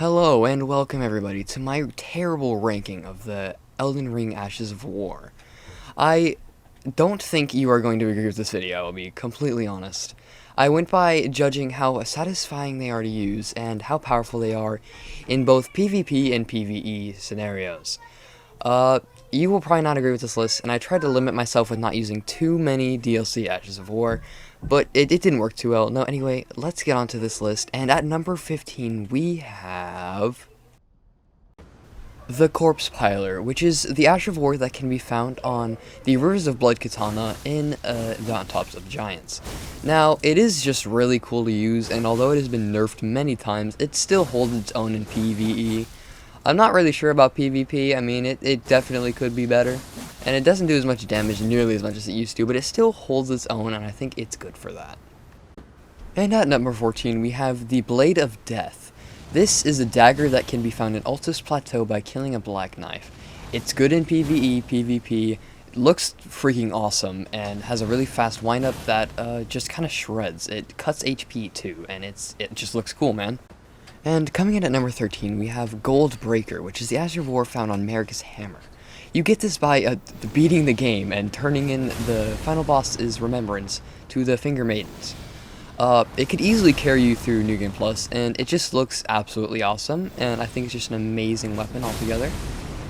Hello and welcome everybody to my terrible ranking of the Elden Ring Ashes of War. I don't think you are going to agree with this video, I'll be completely honest. I went by judging how satisfying they are to use and how powerful they are in both PvP and PvE scenarios. You will probably not agree with this list, and I tried to limit myself with not using too many DLC Ashes of War, but it didn't work too well. No, anyway, let's get on to this list, and at number 15 we have the Corpse Piler, which is the Ash of War that can be found on the Rivers of Blood Katana in the On Tops of Giants. Now, it is just really cool to use, and although it has been nerfed many times, it still holds its own in PvE. I'm not really sure about PvP. I mean, it definitely could be better, and it doesn't do as much damage nearly as much as it used to, but it still holds its own, and I think it's good for that. And at number 14, we have the Blade of Death. This is a dagger that can be found in Altus Plateau by killing a black knife. It's good in PvE, PvP, it looks freaking awesome, and has a really fast windup that just kind of shreds. It cuts HP too, and it just looks cool, man. And coming in at number 13, we have Goldbreaker, which is the Ash of War found on Marika's Hammer. You get this by beating the game and turning in the final boss's remembrance to the Finger Maidens. It could easily carry you through New Game Plus, and it just looks absolutely awesome, and I think it's just an amazing weapon altogether,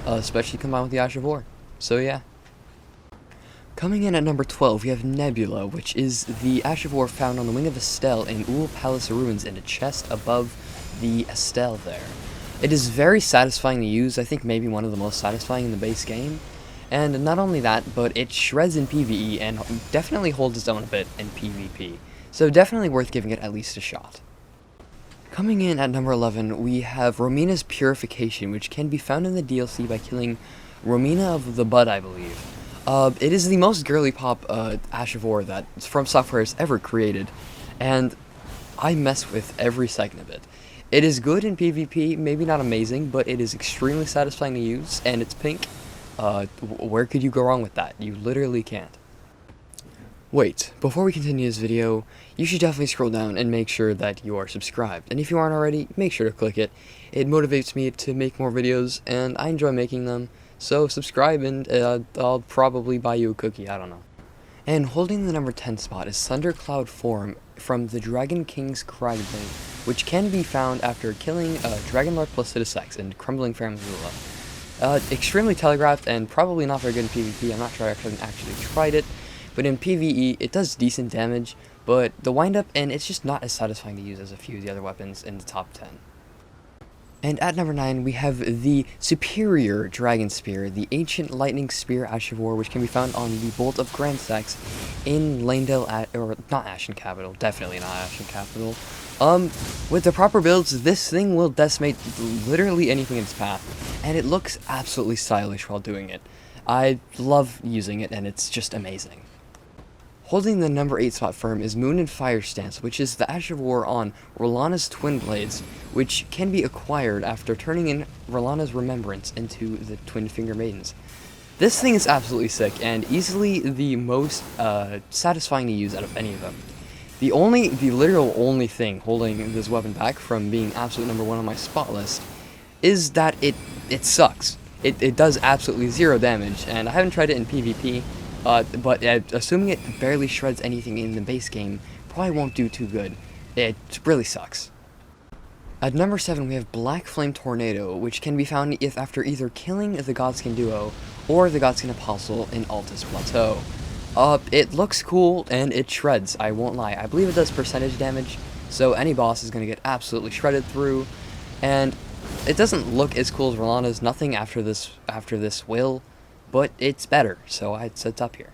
especially combined with the Ash of War. So yeah. Coming in at number 12, we have Nebula, which is the Ash of War found on the Wing of Estelle in Ul Palace Ruins in a chest above the Estelle there. It is very satisfying to use, I think maybe one of the most satisfying in the base game. And not only that, but it shreds in PvE and definitely holds its own a bit in PvP. So definitely worth giving it at least a shot. Coming in at number 11, we have Romina's Purification, which can be found in the DLC by killing Romina of the Bud, I believe. It is the most girly pop Ash of War that From Software has ever created, and I mess with every second of it. It is good in PvP, maybe not amazing, but it is extremely satisfying to use, and it's pink. Where could you go wrong with that? You literally can't. Wait, before we continue this video, you should definitely scroll down and make sure that you are subscribed. And if you aren't already, make sure to click it. It motivates me to make more videos, and I enjoy making them. So subscribe, and I'll probably buy you a cookie, I don't know. And holding the number 10 spot is ThunderCloud form from the Dragon King's Cragblade, which can be found after killing Dragon Lord Placidus X and Crumbling Fair Missoula. Extremely telegraphed and probably not very good in PvP. I'm not sure I actually tried it, but in PvE it does decent damage, but the windup and it's just not as satisfying to use as a few of the other weapons in the top 10. And at number 9, we have the superior Dragon Spear, the Ancient Lightning Spear Ash of War, which can be found on the Bolt of Grandstax in Lanedale, or not Ashen Capital, definitely not Ashen Capital. With the proper builds, this thing will decimate literally anything in its path, and it looks absolutely stylish while doing it. I love using it, and it's just amazing. Holding the number 8 spot firm is Moonfire Stance, which is the Ash of War on Rolana's Twin Blades, which can be acquired after turning in Rolana's Remembrance into the Twin Finger Maidens. This thing is absolutely sick, and easily the most satisfying to use out of any of them. The literal only thing holding this weapon back from being absolute number 1 on my spot list is that it sucks. It does absolutely 0 damage, and I haven't tried it in PvP, but assuming it barely shreds anything in the base game, probably won't do too good. It really sucks. At number 7, we have Black Flame Tornado, which can be found after either killing the Godskin Duo or the Godskin Apostle in Altus Plateau. It looks cool, and it shreds, I won't lie. I believe it does percentage damage, so any boss is going to get absolutely shredded through, and it doesn't look as cool as Rolana's, nothing after this will, but it's better, so I'd set it up here.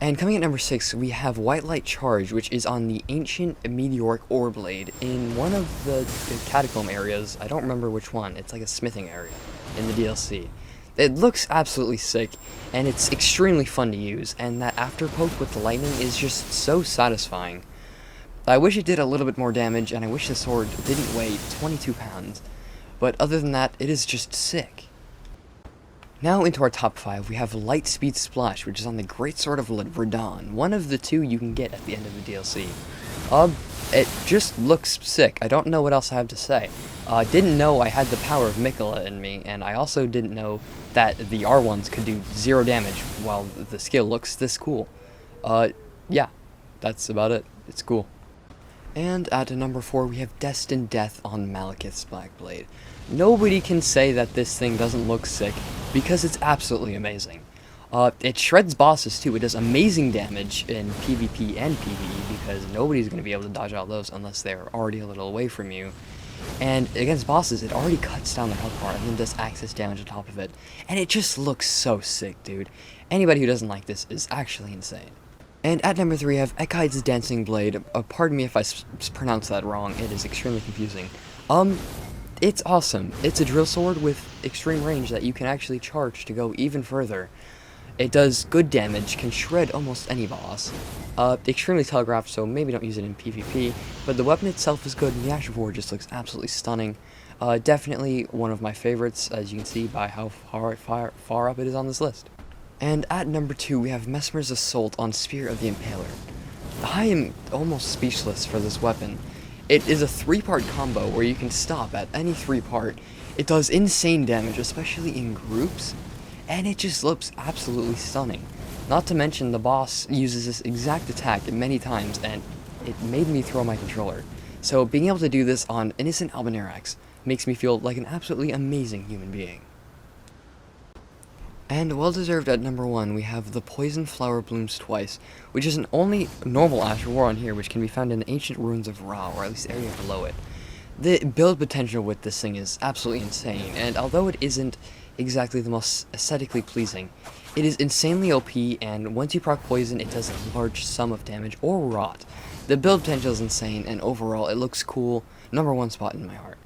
And coming at number 6, we have White Light Charge, which is on the Ancient Meteoric Ore Blade in one of the catacomb areas. I don't remember which one. It's like a smithing area in the DLC. It looks absolutely sick, and it's extremely fun to use, and that afterpoke with the lightning is just so satisfying. I wish it did a little bit more damage, and I wish the sword didn't weigh 22 pounds, but other than that, it is just sick. Now into our top 5, we have Lightspeed Splash, which is on the Great Sword of Radon, one of the 2 you can get at the end of the DLC. it just looks sick. I don't know what else I have to say. Didn't know I had the power of Nebula in me, and I also didn't know that the R1s could do 0 damage while the skill looks this cool. Yeah, that's about it. It's cool. And at number 4, we have Destined Death on Malekith's Black Blade. Nobody can say that this thing doesn't look sick, because it's absolutely amazing. It shreds bosses too. It does amazing damage in PvP and PvE, because nobody's going to be able to dodge out those unless they're already a little away from you. And against bosses, it already cuts down their health bar and then does access damage on top of it. And it just looks so sick, dude. Anybody who doesn't like this is actually insane. And at number 3, I have IDs Dancing Blade. Pardon me if I pronounce that wrong. It is extremely confusing. It's awesome. It's a drill sword with extreme range that you can actually charge to go even further. It does good damage, can shred almost any boss. Extremely telegraphed, so maybe don't use it in PvP, but the weapon itself is good, and the Ash of War just looks absolutely stunning. Definitely one of my favorites, as you can see by how far up it is on this list. And at number 2, we have Mesmer's Assault on Spear of the Impaler. I am almost speechless for this weapon. It is a 3-part combo where you can stop at any 3-part. It does insane damage, especially in groups, and it just looks absolutely stunning. Not to mention the boss uses this exact attack many times, and it made me throw my controller. So being able to do this on innocent Albinaurax makes me feel like an absolutely amazing human being. And well-deserved at number 1, we have the Poison Flower Blooms Twice, which is an only normal Ash of War on here, which can be found in the ancient ruins of Ra, or at least the area below it. The build potential with this thing is absolutely insane, and although it isn't exactly the most aesthetically pleasing, it is insanely OP, and once you proc Poison, it does a large sum of damage, or Rot. The build potential is insane, and overall, it looks cool. Number 1 spot in my heart.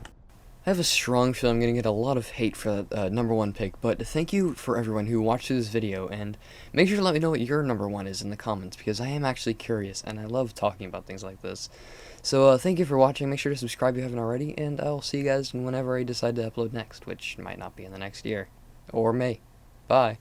I have a strong feeling I'm going to get a lot of hate for that number 1 pick, but thank you for everyone who watched this video, and make sure to let me know what your number 1 is in the comments, because I am actually curious, and I love talking about things like this. So thank you for watching, make sure to subscribe if you haven't already, and I'll see you guys whenever I decide to upload next, which might not be in the next year. Or may. Bye.